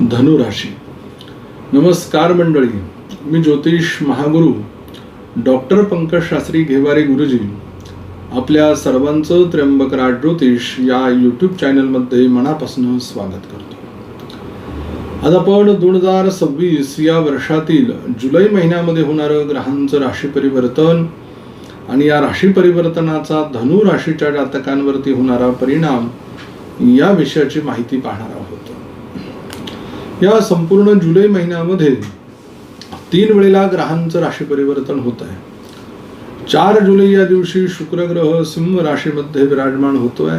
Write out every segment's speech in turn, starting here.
धनुराशी. नमस्कार मंडळी, मी ज्योतिष महागुरु डॉक्टर पंकज शास्त्री घेवारे गुरुजी आपल्या सर्वांचं त्र्यंबक राज ज्योतिष या यूट्यूब चॅनलमध्ये मनापासून स्वागत करतो. आज आपण 2026 या वर्षातील जुलै महिन्यामध्ये होणारं ग्रहांचं राशी परिवर्तन आणि या राशी परिवर्तनाचा धनु राशीच्या जातकांवरती होणारा परिणाम या विषयाची माहिती पाहणार आहोत. या संपूर्ण जुलै महिन्यामध्ये 3 वेळेला ग्रहांचं राशी परिवर्तन होत आहे. 4 जुलै या दिवशी शुक्र ग्रह सिंह राशीमध्ये विराजमान होतोय.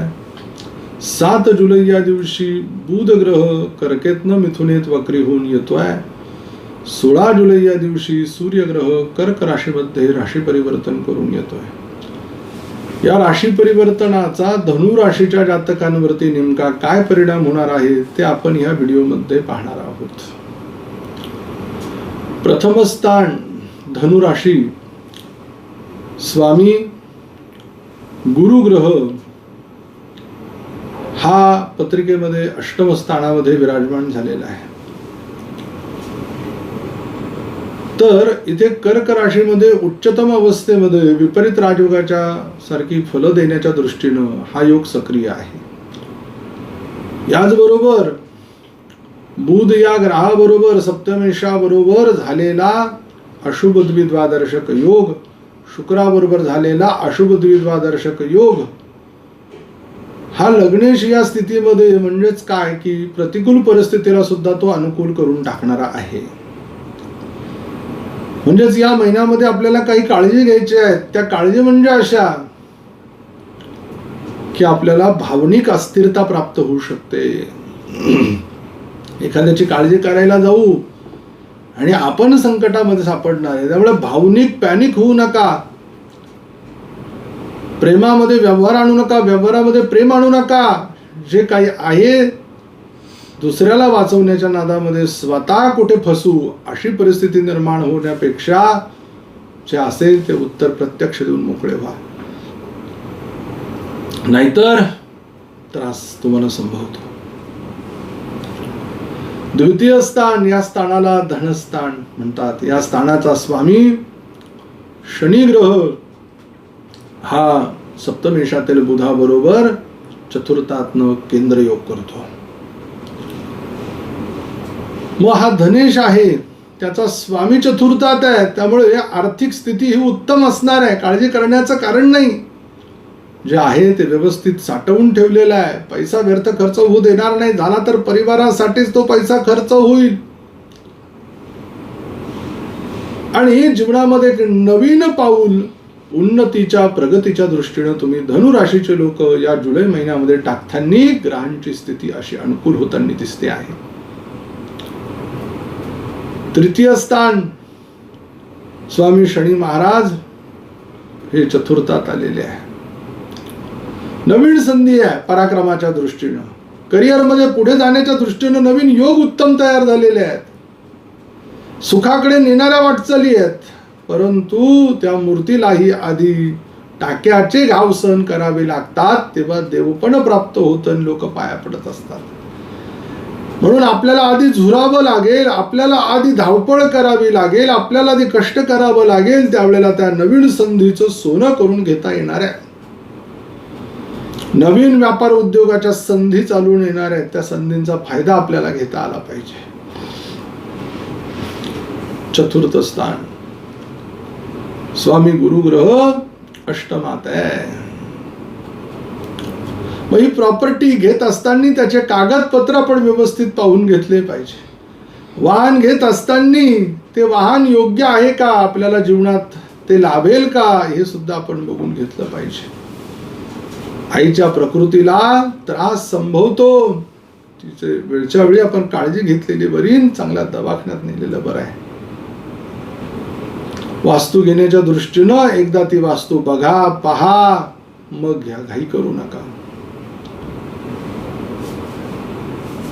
7 जुलै या दिवशी बुध ग्रह कर्केतनं मिथुनेत वक्री होऊन येतोय. 16 जुलै या दिवशी सूर्य ग्रह कर्क राशीमध्ये राशी परिवर्तन करून येतोय. या राशी परिवर्तनाचा धनु राशीच्या जातकांवरती नेमका काय परिणाम होणार आहे ते आपण या व्हिडिओमध्ये पाहणार आहोत. प्रथम स्थान धनु राशी, स्वामी गुरु ग्रह हा पत्रिकेमध्ये अष्टम स्थानामध्ये विराजमान झालेला आहे. तर इथे कर्क राशीमध्ये उच्चतम अवस्थेमध्ये विपरीत राजयोगाच्या सारखी फलं देण्याच्या दृष्टीनं हा योग सक्रिय आहे. याचबरोबर बुध या ग्रहाबरोबर सप्तमेशाबरोबर झालेला अशुभ द्विद्वादर्शक योग, शुक्राबरोबर झालेला अशुभ द्विद्वादर्शक योग हा लग्नेश या स्थितीमध्ये म्हणजेच काय की प्रतिकूल परिस्थितीला सुद्धा तो अनुकूल करून टाकणारा आहे. म्हणजेच या महिन्यामध्ये आपल्याला काही काळजी घ्यायची आहे. त्या काळजी म्हणजे अशा की आपल्याला भावनिक अस्थिरता प्राप्त होऊ शकते. एखाद्याची काळजी करायला जाऊ आणि आपण संकटामध्ये सापडणार आहे. त्यामुळे भावनिक पॅनिक होऊ नका. प्रेमामध्ये व्यवहार आणू नका, व्यवहारामध्ये प्रेम आणू नका. जे काही आहे दुसऱ्याला वाचवण्याच्या नादामध्ये स्वतः कुठे फसू अशी परिस्थिती निर्माण होण्यापेक्षा जे असेल ते उत्तर प्रत्यक्ष देऊन मोकळे व्हा, नाहीतर त्रास तुम्हाला संभवतो. द्वितीय स्थान या स्थानाला धनस्थान म्हणतात. या स्थानाचा स्वामी शनी ग्रह हा सप्तमेशातील बुधाबरोबर चतुर्थात्न केंद्र योग करतो. मग हा धनेश आहे, त्याचा स्वामी चतुर्थात आहे. त्यामुळे आर्थिक स्थिती ही उत्तम असणार आहे. काळजी करण्याचं कारण नाही. जे आहे ते व्यवस्थित साठवून ठेवलेलं आहे. पैसा व्यर्थ खर्च होऊ देणार नाही. झाला तर परिवारासाठीच तो पैसा खर्च होईल. आणि जीवनामध्ये एक नवीन पाऊल उन्नतीच्या प्रगतीच्या दृष्टीने तुम्ही धनु राशीचे लोक या जुलै महिन्यामध्ये टाकताना ग्रहांची स्थिती अशी अनुकूल होताना दिसते आहे. तृतीय स्थान स्वामी शनी महाराज हे चतुर्थात आलेले आहे. नवीन संधी आहे पराक्रमाच्या दृष्टीनं. करिअरमध्ये पुढे जाण्याच्या दृष्टीनं नवीन योग उत्तम तयार झालेले आहेत. सुखाकडे नेणाऱ्या वाटचाली आहेत. परंतु त्या मूर्तीलाही आधी टाक्याचे घाव सहन करावे लागतात. तेव्हा देवपण प्राप्त होतं आणि लोक पाया पडत असतात. म्हणून आपल्याला आधी झुरावं लागेल, आपल्याला आधी धावपळ करावी लागेल, आपल्याला आधी कष्ट करावं लागेल. त्यावेळेला त्या नवीन संधीचं सोनं करून घेता येणार आहे. नवीन व्यापार उद्योगाच्या संधी चालून येणार आहेत. त्या संधींचा फायदा आपल्याला घेता आला पाहिजे. चतुर्थ स्थान स्वामी गुरु ग्रह अष्टमात आहे. मग ही प्रॉपर्टी घेत असताना त्याचे कागदपत्र आपण व्यवस्थित पाहून घेतले पाहिजे. वाहन घेत असताना ते वाहन योग्य आहे का, आपल्याला जीवनात ते लाभेल का हे सुद्धा आपण बघून घेतलं पाहिजे. आईच्या प्रकृतीला त्रास संभवतो. तिचे वेळच्या वेळी आपण काळजी घेतलेली बरी, चांगल्या दवाखान्यात नेलेलं बरं आहे. वास्तू घेण्याच्या दृष्टीनं एकदा ती वास्तू बघा, पहा, मग घ्या. घाई करू नका.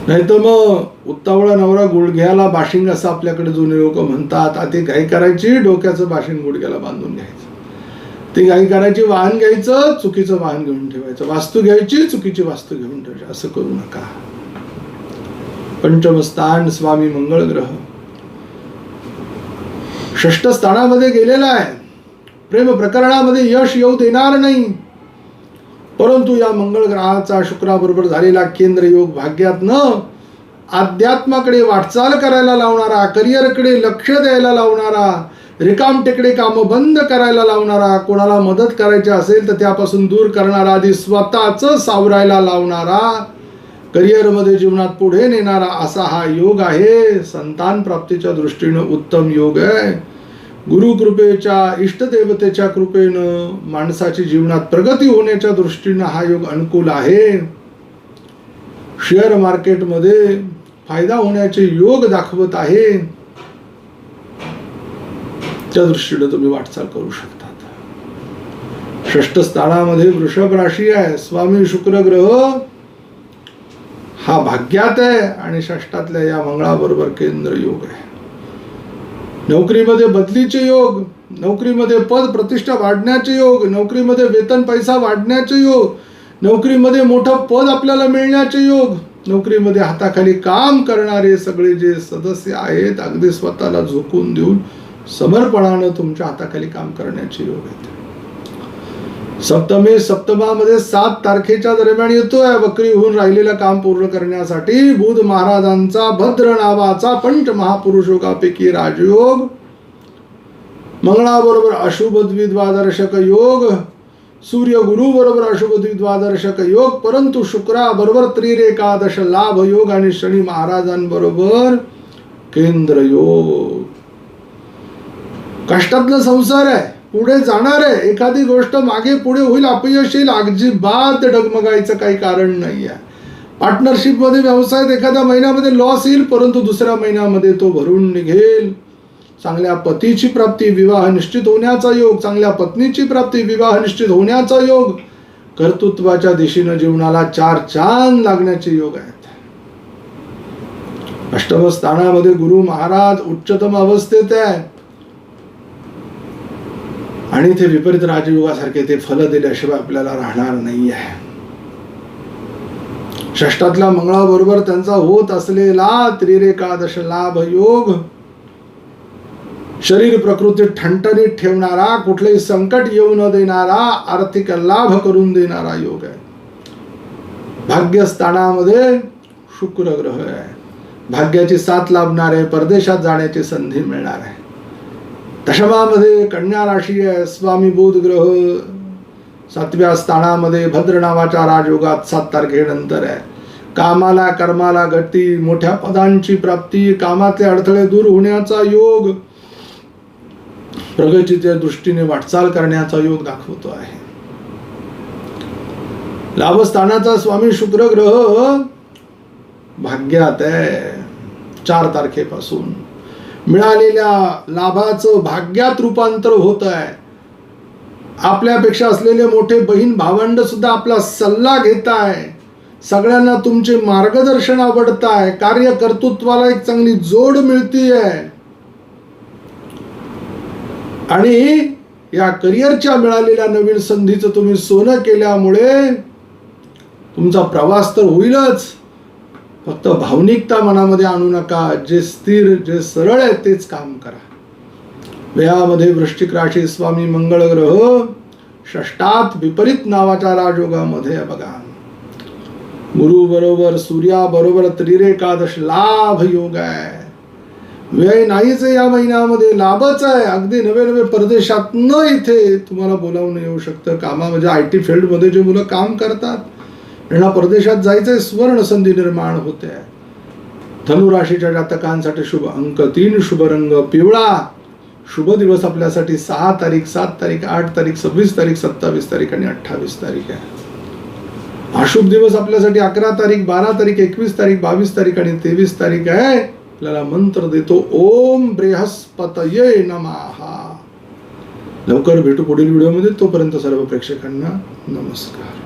नाही तर मग उत्तावळा नवरा गुडघ्याला बाशिंग असं आपल्याकडे जुने लोक म्हणतात. आधी घाई करायची, डोक्याचं बाशिंग गुडघ्याला बांधून घ्यायचं. ती घाई करायची, वाहन घ्यायचं, चुकीचं वाहन घेऊन ठेवायचं. वास्तू घ्यायची, चुकीची वास्तू घेऊन ठेवायची. असं करू नका. पंचमस्थान स्वामी मंगळ ग्रह षष्ठ स्थानामध्ये गेलेला आहे. प्रेम प्रकरणामध्ये यश येऊ देणार नाही, परंतु या मंगळ ग्रहाचा शुक्राबरोबर झालेला केंद्र योग भाग्यातनं अध्यात्माकडे वाटचाल करायला लावणारा, करिअरकडे लक्ष द्यायला लावणारा, रिकामटेकडे काम बंद करायला लावणारा, कोणाला मदत करायची असेल तर त्यापासून दूर करणारा, आधी स्वतःच सावरायला लावणारा, करिअरमध्ये जीवनात पुढे नेणारा असा हा योग आहे. संतान प्राप्तीच्या दृष्टीनं उत्तम योग आहे. गुरुकृपेच्या, इष्टदेवतेच्या कृपेनं माणसाची जीवनात प्रगती होण्याच्या दृष्टीनं हा योग अनुकूल आहे. शेअर मार्केटमध्ये फायदा होण्याचे योग दाखवत आहे. त्या दृष्टीने तुम्ही वाटचाल करू शकतात. षष्ठ स्थानामध्ये वृषभ राशी आहे. स्वामी शुक्र ग्रह हा भाग्यात आहे आणि षष्ठातल्या या मंगळाबरोबर केंद्र योग आहे. नोकरीमध्ये बदलीचे योग, नोकरीमध्ये पद प्रतिष्ठा वाढण्याचे योग, नोकरीमध्ये वेतन पैसा वाढण्याचे योग, नोकरीमध्ये मोठं पद आपल्याला मिळण्याचे योग, नोकरीमध्ये हाताखाली काम करणारे सगळे जे सदस्य आहेत अगदी स्वतःला झोकून देऊन समर्पणानं तुमच्या हाताखाली काम करण्याचे योग आहेत. सप्तमामध्ये 7 तारखेच्या दरम्यान येतोय. वक्री होऊन राहिलेलं काम पूर्ण करण्यासाठी बुध महाराजांचा भद्र नावाचा पंच महापुरुष योगापैकी राजयोग, मंगळाबरोबर अशुभ द्विद्वादर्शक योग, सूर्य गुरु बरोबर अशुभ द्विद्वादर्शक योग, परंतु शुक्राबरोबर त्रिरेकादश लाभ योग आणि शनी महाराजांबरोबर केंद्र योग. कष्टातला संसार आहे, पुढे जाणार आहे. एखादी गोष्ट मागे पुढे होईल, अपयश येईल, अजिबात डगमगायचं काही कारण नाही आहे. पार्टनरशिपमध्ये व्यवसायात एखाद्या महिन्यामध्ये लॉस येईल, परंतु दुसऱ्या महिन्यामध्ये तो भरून निघेल. चांगल्या पतीची प्राप्ती, विवाह निश्चित होण्याचा योग, चांगल्या पत्नीची प्राप्ती, विवाह निश्चित होण्याचा योग, कर्तृत्वाच्या दिशेनं जीवनाला 4 चांद लागण्याचे योग आहेत. अष्टम स्थानामध्ये गुरु महाराज उच्चतम अवस्थेत आहे आणि ते विपरीत राजयोगासारखे ते फल दिल्याशिवाय आपल्याला राहणार नाही आहे. षष्ठातल्या मंगळाबरोबर त्यांचा होत असलेला त्रिरेकादश लाभ योग शरीर प्रकृती ठणठणीत ठेवणारा, कुठलेही संकट येऊ न देणारा, आर्थिक लाभ करून देणारा योग आहे. भाग्यस्थानामध्ये शुक्र ग्रह आहे. भाग्याची साथ लाभणार आहे, परदेशात जाण्याची संधी मिळणार आहे. दशमामध्ये कन्या राशी आहे. स्वामी बुध ग्रह 7व्या स्थानामध्ये भद्र नावाच्या राजयोगात 7 तारखेनंतर आहे. कामाला कर्माला गती, मोठ्या पदांची प्राप्ती, कामातले अडथळे दूर होण्याचा योग, प्रगतीच्या दृष्टीने वाटचाल करण्याचा योग दाखवतो आहे. लाभस्थानाचा स्वामी शुक्र ग्रह भाग्यात आहे. 4 तारखेपासून मिळालेल्या लाभाचं भाग्यात रूपांतर होत आहे. आपल्यापेक्षा असलेले मोठे बहीण भावंड सुद्धा आपला सल्ला घेत आहे. सगळ्यांना तुमचे मार्गदर्शन आवडत आहे. कार्यकर्तृत्वाला एक चांगली जोड मिळतीये आणि या करिअरच्या मिळालेल्या नवीन संधीचं तुम्ही सोनं केल्यामुळे तुमचा प्रवास तर होईलच, फक्त भावनिकता मनामध्ये आणू नका. जे स्थिर, जे सरळ आहे तेच काम करा. व्ययामध्ये वृश्चिक राशी स्वामी मंगळ ग्रह षष्ठात विपरीत नावाच्या राजयोगामध्ये बघा. गुरु बरोबर सूर्या बरोबर त्रिरेकादश लाभ योग आहे. व्यय नाहीच या महिन्यामध्ये, लाभच आहे. अगदी नवे परदेशात न इथे तुम्हाला बोलावून येऊ शकतं. कामामध्ये IT फील्डमध्ये जे मुलं काम करतात त्यांना परदेशात जायचंय, सुवर्ण संधी निर्माण होते. धनु राशीच्या जातकांसाठी शुभ अंक 3, शुभ रंग पिवळा, शुभ दिवस आपल्यासाठी 6 तारीख, 7 तारीख, 8 तारीख, 26 तारीख, 27 तारीख आणि 28 तारीख आहे. अशुभ दिवस आपल्यासाठी 11 तारीख, 12 तारीख, 21 तारीख, 22 तारीख आणि 23 तारीख आहे. आपल्याला मंत्र देतो ओम बृहस्पतये नमः. लवकर भेटू पुढील व्हिडिओमध्ये. तोपर्यंत सर्व प्रेक्षकांना नमस्कार.